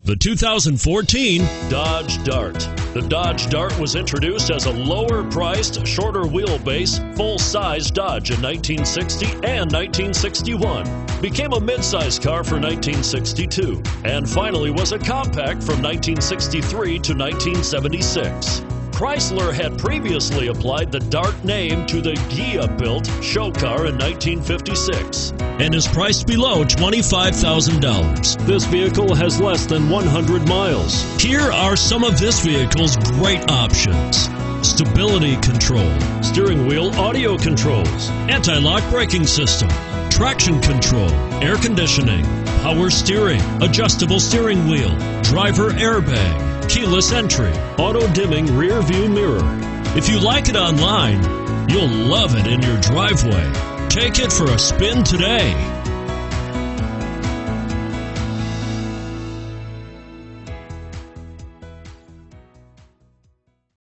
The 2014 Dodge Dart. The Dodge Dart was introduced as a lower-priced, shorter wheelbase, full-size Dodge in 1960 and 1961, became a mid-size car for 1962, and finally was a compact from 1963 to 1976. Chrysler had previously applied the Dart name to the Ghia-built show car in 1956 and is priced below $25,000. This vehicle has less than 100 miles. Here are some of this vehicle's great options: stability control, steering wheel audio controls, anti-lock braking system, traction control, air conditioning, power steering, adjustable steering wheel, driver airbag, keyless entry, auto-dimming rear view mirror. If you like it online, you'll love it in your driveway. Take it for a spin today.